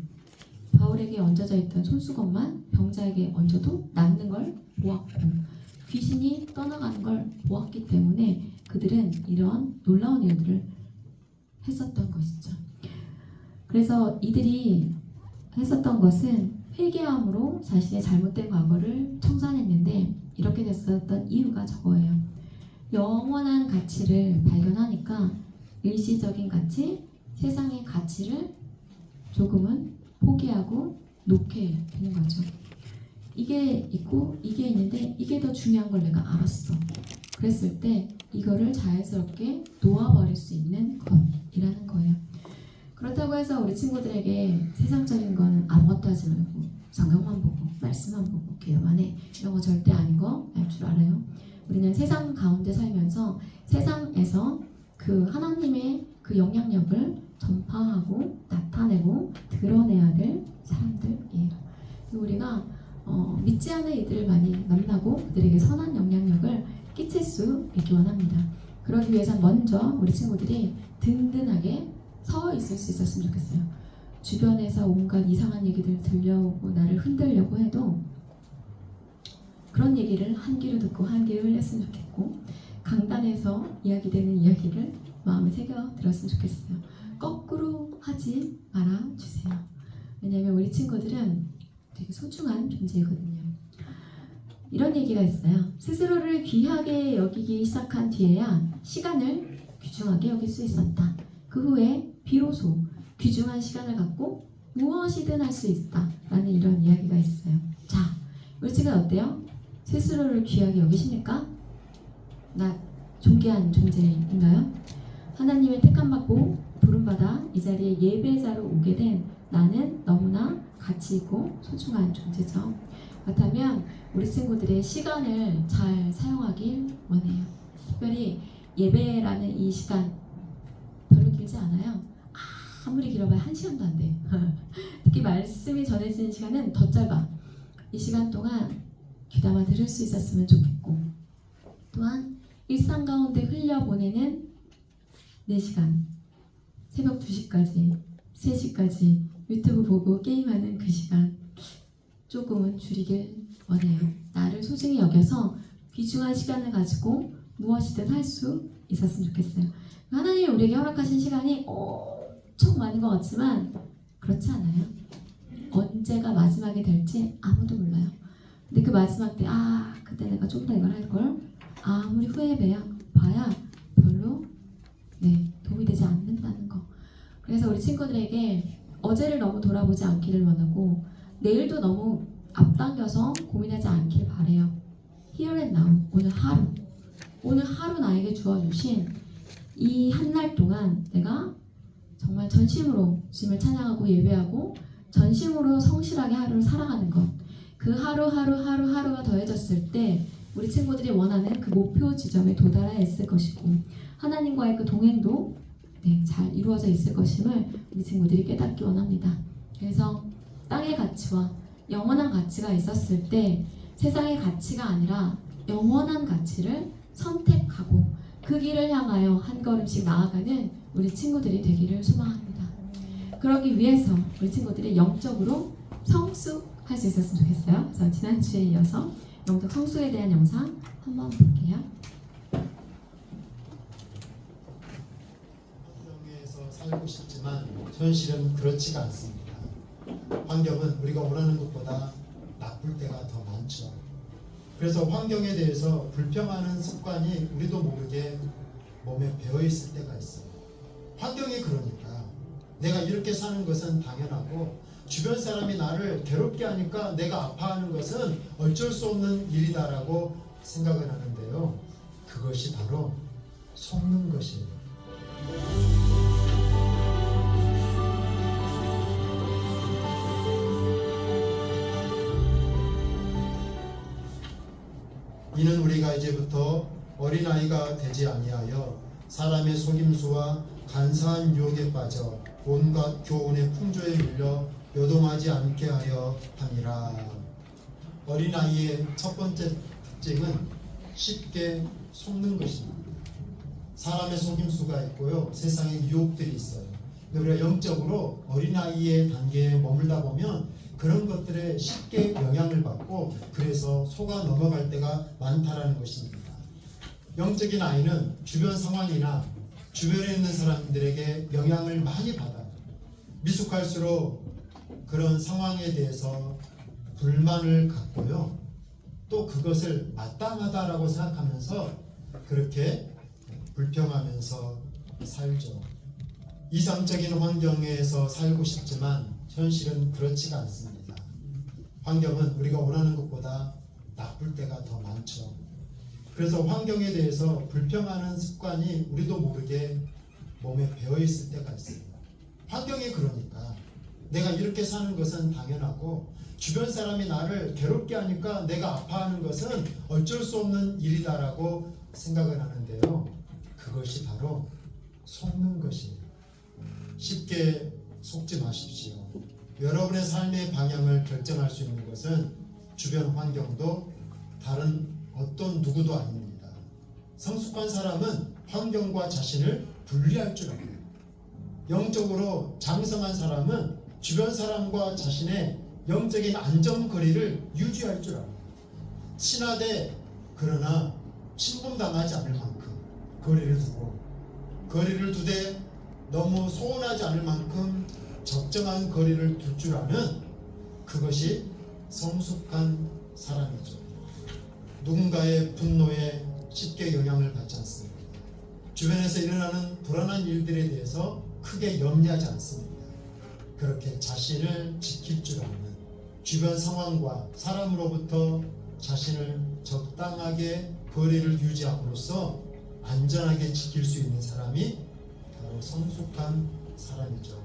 바울에게 얹어져 있던 손수건만 병자에게 얹어도 낫는 걸 보았고 귀신이 떠나가는 걸 보았기 때문에 그들은 이런 놀라운 일들을 했었던 것이죠. 그래서 이들이 했었던 것은 회개함으로 자신의 잘못된 과거를 청산했는데 이렇게 됐었던 이유가 저거예요. 영원한 가치를 발견하니까 일시적인 가치, 세상의 가치를 조금은 포기하고 놓게 되는 거죠. 이게 있고 이게 있는데 이게 더 중요한 걸 내가 알았어. 그랬을 때 이거를 자연스럽게 놓아버릴 수 있는 것이라는 거예요. 그렇다고 해서 우리 친구들에게 세상적인 건 아무것도 하지 말고 성경만 보고 말씀만 보고 기도만 해 이런 거 절대 아닌 거 알 줄 알아요. 우리는 세상 가운데 살면서 세상에서 그 하나님의 그 영향력을 전파하고 나타내고 드러내야 될 사람들이에요. 우리가 믿지 않는 이들을 많이 만나고 그들에게 선한 영향력을 끼칠 수 있기 원합니다. 그러기 위해서 먼저 우리 친구들이 든든하게 서 있을 수 있었으면 좋겠어요. 주변에서 온갖 이상한 얘기들 들려오고 나를 흔들려고 해도 그런 얘기를 한 귀로 듣고 한 귀로 흘렸으면 좋겠고, 강단에서 이야기되는 이야기를 마음에 새겨 들었으면 좋겠어요. 거꾸로 하지 말아 주세요. 왜냐하면 우리 친구들은 되게 소중한 존재거든요. 이런 얘기가 있어요. 스스로를 귀하게 여기기 시작한 뒤에야 시간을 귀중하게 여길 수 있었다. 그 후에 비로소 귀중한 시간을 갖고 무엇이든 할 수 있다 라는 이런 이야기가 있어요. 자, 우리 친구는 어때요? 스스로를 귀하게 여기십니까? 나 존귀한 존재인가요? 하나님의 택함받고 부름받아 이 자리에 예배자로 오게 된 나는 너무나 가치 있고 소중한 존재죠. 그렇다면 우리 친구들의 시간을 잘 사용하길 원해요. 특별히 예배라는 이 시간 별로 길지 않아요. 아무리 길어봐야 1시간도 안 돼. 특히 말씀이 전해지는 시간은 더 짧아. 이 시간 동안 귀담아 들을 수 있었으면 좋겠고, 또한 일상 가운데 흘려보내는 4시간, 새벽 2시까지, 3시까지 유튜브 보고 게임하는 그 시간 조금은 줄이길 원해요. 나를 소중히 여겨서 귀중한 시간을 가지고 무엇이든 할 수 있었으면 좋겠어요. 하나님이 우리에게 허락하신 시간이 엄청 많은 것 같지만 그렇지 않아요. 언제가 마지막이 될지 아무도 몰라요. 근데 그 마지막 때 그때 내가 좀 더 이걸 할걸? 아무리 봐야 별로 도움이 되지 않는다는 거. 그래서 우리 친구들에게 어제를 너무 돌아보지 않기를 원하고, 내일도 너무 앞당겨서 고민하지 않길 바래요. Here and now, 오늘 하루 나에게 주어주신 이 한 날 동안 내가 정말 전심으로 주님을 찬양하고 예배하고 전심으로 성실하게 하루를 살아가는 것. 그 하루가 더해졌을 때 우리 친구들이 원하는 그 목표 지점에 도달해 있을 것이고, 하나님과의 그 동행도 잘 이루어져 있을 것임을 우리 친구들이 깨닫기 원합니다. 그래서 땅의 가치와 영원한 가치가 있었을 때 세상의 가치가 아니라 영원한 가치를 선택하고 그 길을 향하여 한 걸음씩 나아가는 우리 친구들이 되기를 소망합니다. 그러기 위해서 우리 친구들이 영적으로 성숙할 수 있었으면 좋겠어요. 그래서 지난주에 이어서 영적 성숙에 대한 영상 한번 볼게요. 환경에서 살고 싶지만 현실은 그렇지가 않습니다. 환경은 우리가 원하는 것보다 나쁠 때가 더 많죠. 그래서 환경에 대해서 불평하는 습관이 우리도 모르게 몸에 배어있을 때가 있어요. 환경이 그러니까 내가 이렇게 사는 것은 당연하고, 주변 사람이 나를 괴롭게 하니까 내가 아파하는 것은 어쩔 수 없는 일이다라고 생각을 하는데요. 그것이 바로 속는 것이에요. 이는 우리가 이제부터 어린아이가 되지 아니하여 사람의 속임수와 간사한 유혹에 빠져 온갖 교훈의 풍조에 밀려 요동하지 않게 하려 함이라. 어린아이의 첫 번째 특징은 쉽게 속는 것입니다. 사람의 속임수가 있고요, 세상에 유혹들이 있어요. 우리가 영적으로 어린아이의 단계에 머물다 보면 그런 것들에 쉽게 영향을 받고, 그래서 속아 넘어갈 때가 많다라는 것입니다. 영적인 아이는 주변 상황이나 주변에 있는 사람들에게 영향을 많이 받아요. 미숙할수록 그런 상황에 대해서 불만을 갖고요, 또 그것을 마땅하다라고 생각하면서 그렇게 불평하면서 살죠. 이상적인 환경에서 살고 싶지만 현실은 그렇지가 않습니다. 환경은 우리가 원하는 것보다 나쁠 때가 더 많죠. 그래서 환경에 대해서 불평하는 습관이 우리도 모르게 몸에 배어있을 때가 있습니다. 환경이 그러니까 내가 이렇게 사는 것은 당연하고, 주변 사람이 나를 괴롭게 하니까 내가 아파하는 것은 어쩔 수 없는 일이다라고 생각을 하는데요. 그것이 바로 속는 것이에요. 쉽게 속지 마십시오. 여러분의 삶의 방향을 결정할 수 있는 것은 주변 환경도 다른 어떤 누구도 아닙니다. 성숙한 사람은 환경과 자신을 분리할 줄 알아요. 영적으로 장성한 사람은 주변 사람과 자신의 영적인 안전거리를 유지할 줄 알아요. 친하되 그러나 침범당하지 않을 만큼 거리를 두되 너무 소원하지 않을 만큼 적정한 거리를 둘 줄 아는 그것이 성숙한 사람이죠. 누군가의 분노에 쉽게 영향을 받지 않습니다. 주변에서 일어나는 불안한 일들에 대해서 크게 염려하지 않습니다. 그렇게 자신을 지킬 줄 아는, 주변 상황과 사람으로부터 자신을 적당하게 거리를 유지함으로써 안전하게 지킬 수 있는 사람이 바로 성숙한 사람이죠.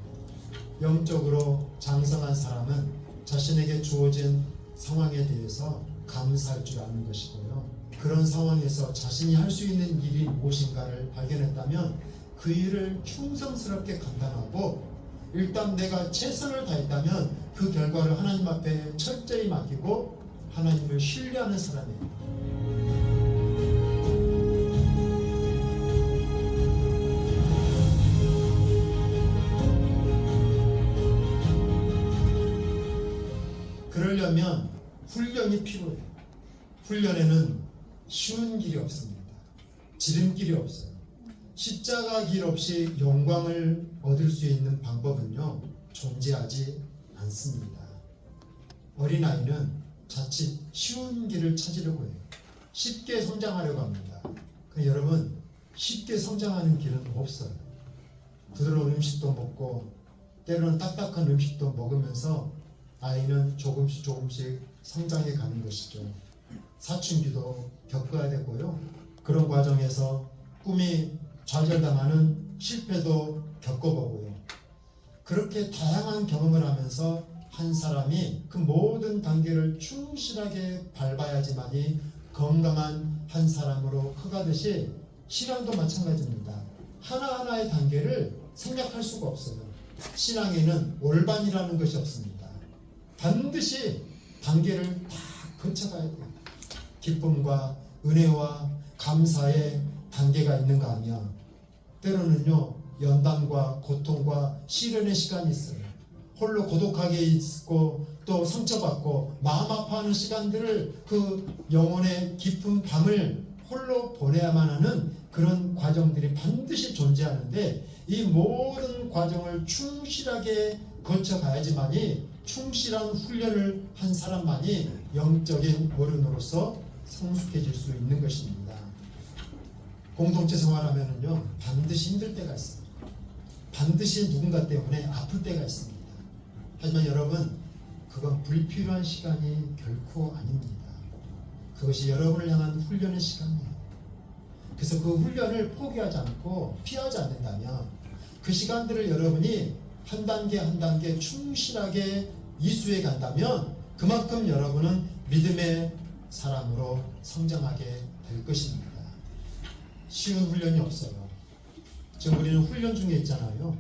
영적으로 장성한 사람은 자신에게 주어진 상황에 대해서 감사할 줄 아는 것이고요. 그런 상황에서 자신이 할 수 있는 일이 무엇인가를 발견했다면 그 일을 충성스럽게 감당하고, 일단 내가 최선을 다했다면 그 결과를 하나님 앞에 철저히 맡기고 하나님을 신뢰하는 사람이에요. 그러려면 훈련이 필요해요. 훈련에는 쉬운 길이 없습니다. 지름길이 없어요. 십자가 길 없이 영광을 얻을 수 있는 방법은요, 존재하지 않습니다. 어린아이는 자칫 쉬운 길을 찾으려고 해요. 쉽게 성장하려고 합니다. 여러분, 쉽게 성장하는 길은 없어요. 부드러운 음식도 먹고 때로는 딱딱한 음식도 먹으면서 아이는 조금씩 성장해 가는 것이죠. 사춘기도 겪어야 되고요. 그런 과정에서 꿈이 좌절당하는 실패도 겪어보고요. 그렇게 다양한 경험을 하면서 한 사람이 그 모든 단계를 충실하게 밟아야지만이 건강한 한 사람으로 커가듯이 신앙도 마찬가지입니다. 하나하나의 단계를 생략할 수가 없어요. 신앙에는 올반이라는 것이 없습니다. 반드시 단계를 다 거쳐가야 돼요. 기쁨과 은혜와 감사의 단계가 있는가 하면 때로는요, 연단과 고통과 시련의 시간이 있어요. 홀로 고독하게 있고 또 상처받고 마음 아파하는 시간들을, 그 영혼의 깊은 밤을 홀로 보내야만 하는 그런 과정들이 반드시 존재하는데, 이 모든 과정을 충실하게 거쳐가야지만이 충실한 훈련을 한 사람만이 영적인 어른으로서 성숙해질 수 있는 것입니다. 공동체 생활하면은요, 반드시 힘들 때가 있습니다. 반드시 누군가 때문에 아플 때가 있습니다. 하지만 여러분, 그건 불필요한 시간이 결코 아닙니다. 그것이 여러분을 향한 훈련의 시간이에요. 그래서 그 훈련을 포기하지 않고 피하지 않는다면 그 시간들을 여러분이 한 단계 한 단계 충실하게 이수해 간다면 그만큼 여러분은 믿음의 사람으로 성장하게 될 것입니다. 쉬운 훈련이 없어요. 지금 우리는 훈련 중에 있잖아요.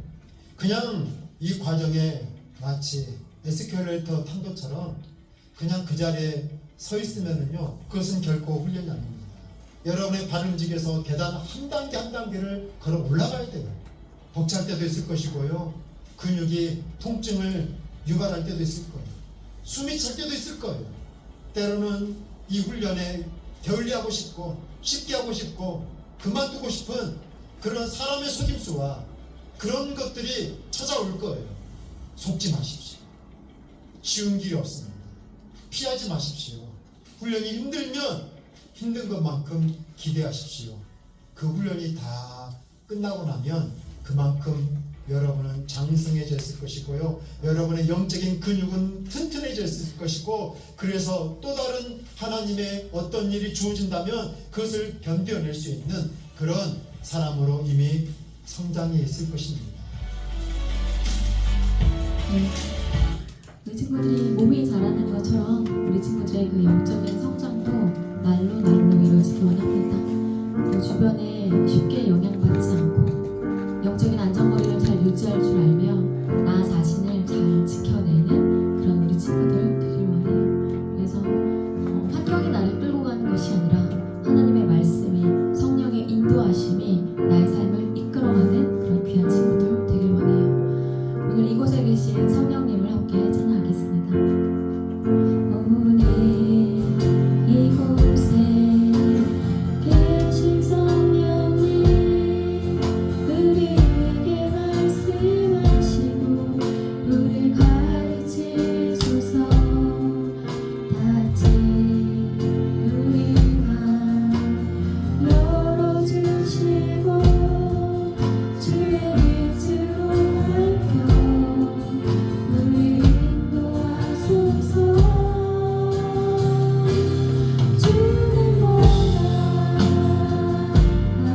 그냥 이 과정에 마치 에스컬레이터 탄 것처럼 그냥 그 자리에 서 있으면은요, 그것은 결코 훈련이 아닙니다. 여러분의 발 움직여서 계단 한 단계 한 단계를 걸어 올라가야 돼요. 벅찰 때도 있을 것이고요, 근육이 통증을 유발할 때도 있을 거예요. 숨이 찰 때도 있을 거예요. 때로는 이 훈련에 게을리하고 싶고 쉽게 하고 싶고 그만두고 싶은 그런 사람의 속임수와 그런 것들이 찾아올 거예요. 속지 마십시오. 쉬운 길이 없습니다. 피하지 마십시오. 훈련이 힘들면 힘든 것만큼 기대하십시오. 그 훈련이 다 끝나고 나면 그만큼 여러분은 장성해졌을 것이고요, 여러분의 영적인 근육은 튼튼해졌을 것이고, 그래서 또 다른 하나님의 어떤 일이 주어진다면 그것을 견뎌낼 수 있는 그런 사람으로 이미 성장해 있을 것입니다. 네. 우리 친구들이 몸이 자라는 것처럼 우리 친구들의 그 영적인 성장도 날로 이루어지기 원합니다. 그 주변에 쉽게 영향받지 않고 영적인 안전거리를 잘 유지할 줄 알며 나 자신을 잘 지켜내는 그런 우리 친구들 되길 원해요. 그래서 환경이 나를 끌고 가는 것이 아니라 하나님의 말씀이, 성령 친구들이 나의 삶을 이끌어가는 그런 귀한 친구들 되길 원해요. 오늘 이곳에 계신 성령님을 함께 찬양하겠습니다. 오늘 이곳에 계신 성령님, 우리에게 말씀하시고 우리를 가르치소서. 같이 우리 맘 열어주시고 주의 빛으로 밝혀 우리 인도하소서. 주는 뭐라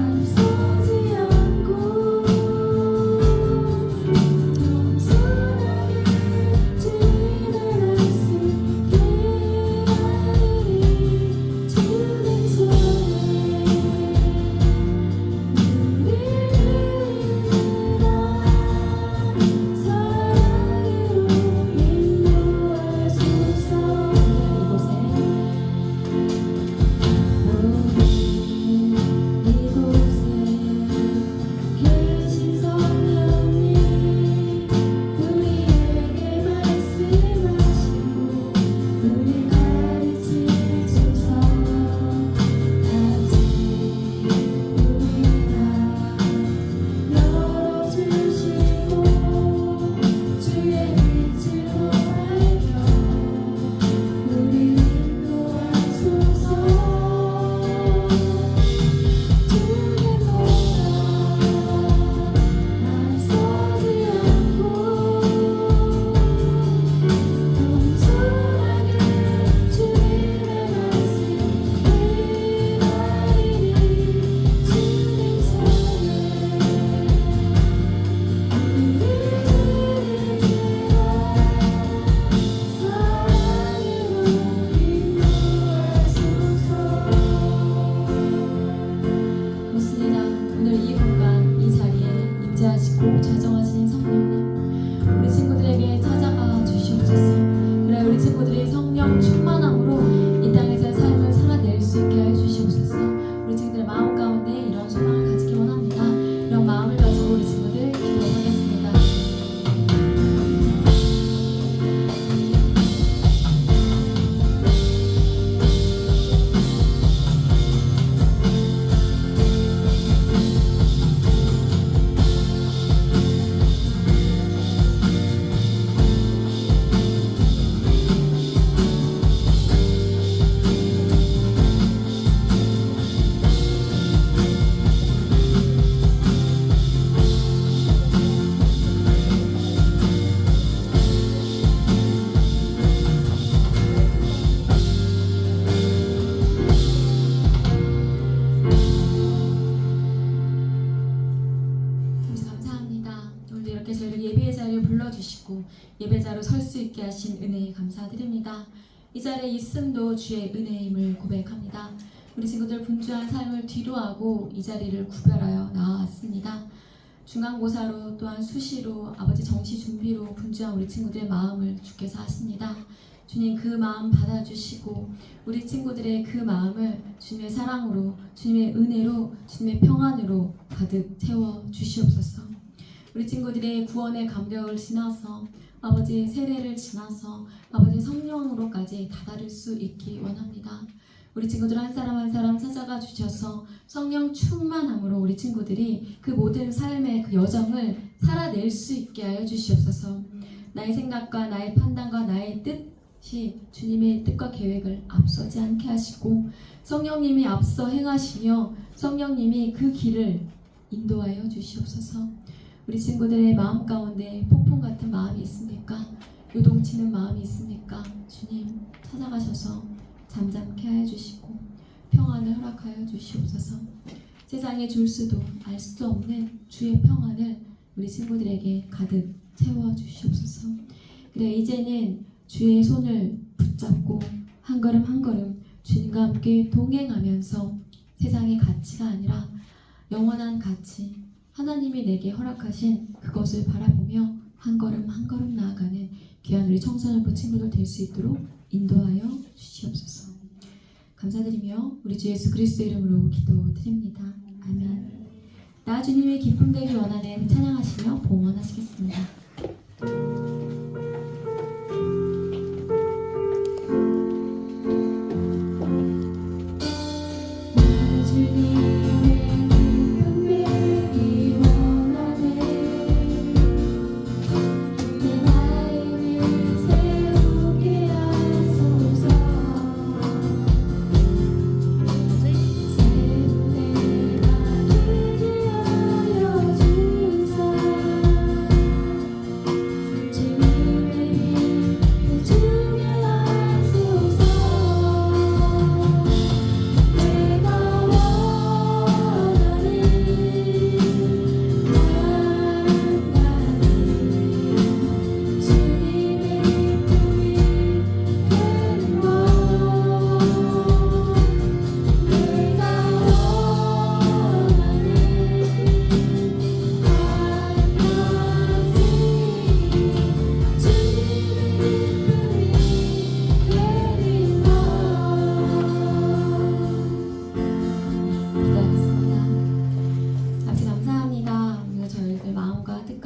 앞서지 않고 겸손하게 주님의 말씀 기다리니 주는 손에 우리를 사랑으로 인도하소서. 이곳에 계신 성령님, 우리에게 말씀하시고 우리 가르치소서. 같이 우리 맘 열어주시고 주의 빛으로 밝혀 우리 인도하소서. 주의 뭐라 앞서지 않고 겸손하게 주님의 말씀 기다리니 주님 손에 그렇습니다. 오늘 이 공간, 이 자리에 임재하시고 좌정하시는 성령님, 우리 친구들에게 찾아가 주시옵소서. 그래 우리 친구들이 성령 충만함으로 이 땅에서의 삶을 살아낼 수 있게 하여 주시옵소서. 우리 친구들의 마음 가운데 이런 소망을 가지기 원합니다. 이런 마음을 가지고 우리 친구들 기도하겠습니다. 감사합니다. 오늘 이렇게 저희를 예배의 자리에 불러주시고 예배자로 설 수 있게 하신 은혜에 감사드립니다. 이 자리에 있음도 주의 은혜임을 고백합니다. 우리 친구들 분주한 삶을 뒤로하고 이 자리를 구별하여 나아왔습니다. 중간고사로 또한 수시로 아버지 정시 준비로 분주한 우리 친구들의 마음을 주께서 하십니다. 주님 그 마음 받아주시고 우리 친구들의 그 마음을 주님의 사랑으로 주님의 은혜로 주님의 평안으로 가득 채워 주시옵소서. 우리 친구들의 구원의 감격을 지나서 아버지 세례를 지나서 아버지 성령으로까지 다다를 수 있기 원합니다. 우리 친구들 한 사람 한 사람 찾아가 주셔서 성령 충만함으로 우리 친구들이 그 모든 삶의 그 여정을 살아낼 수 있게 하여 주시옵소서. 나의 생각과 나의 판단과 나의 뜻이 주님의 뜻과 계획을 앞서지 않게 하시고 성령님이 앞서 행하시며 성령님이 그 길을 인도하여 주시옵소서. 우리 친구들의 마음 가운데 폭풍 같은 마음이 있습니까? 요동치는 마음이 있습니까? 주님 찾아가셔서 잠잠케 하여 주시고 평안을 허락하여 주시옵소서. 세상에 줄 수도 알 수도 없는 주의 평안을 우리 친구들에게 가득 채워 주시옵소서. 그래 이제는 주의 손을 붙잡고 한 걸음 한 걸음 주님과 함께 동행하면서 세상의 가치가 아니라 영원한 가치, 하나님이 내게 허락하신 그것을 바라보며 한 걸음 한 걸음 나아가는 귀한 우리 청소년부 친구들 될 수 있도록 인도하여 주시옵소서. 감사드리며 우리 주 예수 그리스도 이름으로 기도드립니다. 아멘. 나 주님의 기쁨 되기 원하는 찬양하시며 봉헌하시겠습니다.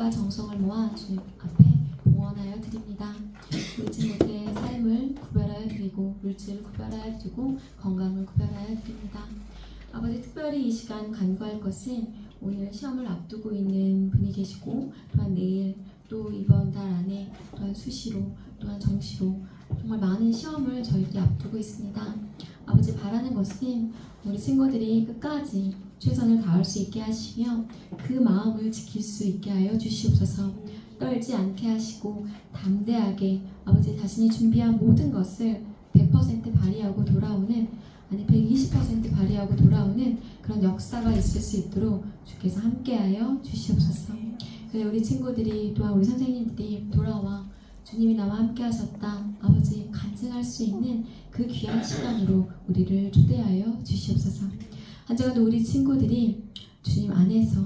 정성을 모아 주님 앞에 봉헌하여 드립니다. 우리 친구들의 삶을 구별하여 드리고 물질을 구별하여 드리고 건강을 구별하여 드립니다. 아버지, 특별히 이 시간 간구할 것은 오늘 시험을 앞두고 있는 분이 계시고 또한 내일 또 이번 달 안에 또한 수시로 또한 정시로 정말 많은 시험을 저희들이 앞두고 있습니다. 아버지, 바라는 것은 우리 친구들이 끝까지 최선을 다할 수 있게 하시며 그 마음을 지킬 수 있게 하여 주시옵소서. 떨지 않게 하시고 담대하게 아버지 자신이 준비한 모든 것을 100% 발휘하고 돌아오는, 아니 120% 발휘하고 돌아오는 그런 역사가 있을 수 있도록 주께서 함께하여 주시옵소서. 그래서 우리 친구들이 또한 우리 선생님들이 돌아와 주님이 나와 함께 하셨다 아버지 간증할 수 있는 그 귀한 시간으로 우리를 초대하여 주시옵소서. 한 주간도 우리 친구들이 주님 안에서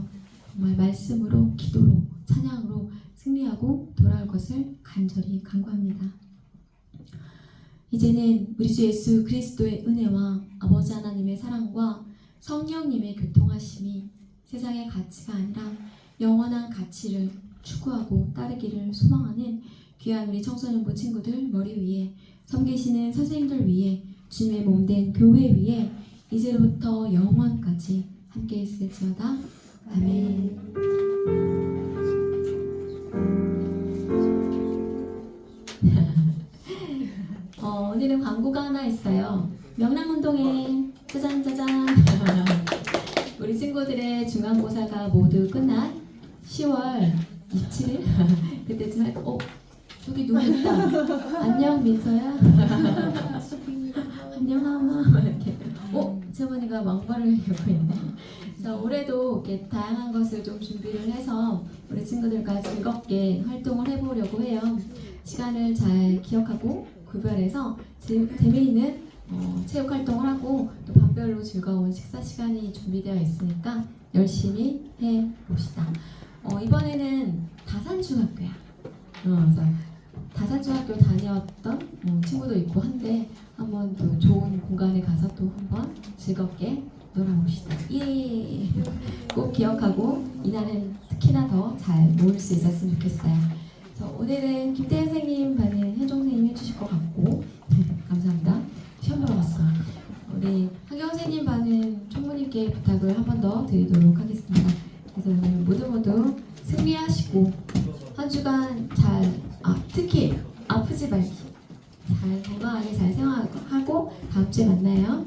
정말 말씀으로, 기도로, 찬양으로 승리하고 돌아올 것을 간절히 간구합니다. 이제는 우리 주 예수 그리스도의 은혜와 아버지 하나님의 사랑과 성령님의 교통하심이 세상의 가치가 아니라 영원한 가치를 추구하고 따르기를 소망하는 귀한 우리 청소년부 친구들 머리 위에, 섬기시는 선생님들 위에, 주님의 몸된 교회 위에 이제로부터 영원까지 함께 있을지어다. 아멘. 오늘은 광고가 하나 있어요. 명랑운동회 짜잔짜잔. 우리 친구들의 중간고사가 모두 끝난 10월 27일 그때쯤 할 거. 저기 누구 있다. 안녕 민서야. 안녕 하마. 이렇게. 채원이가 왕발을 하고 있네. 자, 올해도 이렇게 다양한 것을 좀 준비를 해서 우리 친구들과 즐겁게 활동을 해보려고 해요. 시간을 잘 기억하고 구별해서 재미있는 체육 활동을 하고 또 반별로 즐거운 식사 시간이 준비되어 있으니까 열심히 해봅시다. 이번에는 다산중학교야. 그래서 다산중학교 다녔던 친구도 있고 한데 한번 또 좋은 공간에 가서 또 한번 즐겁게 놀아봅시다. 예. 꼭 기억하고 이날은 특히나 더 잘 모을 수 있었으면 좋겠어요. 오늘은 김태현 선생님 반은 혜종 선생님 해주실 것 같고 감사합니다. 시험 보러 왔어. 우리 하경 선생님 반은 총무님께 부탁을 한 번 더 드리도록 하겠습니다. 그래서 오늘 모두 승리하시고 한 주간 잘, 특히 아프지 말기 잘 건강하게 잘 생활하고 다음 주에 만나요.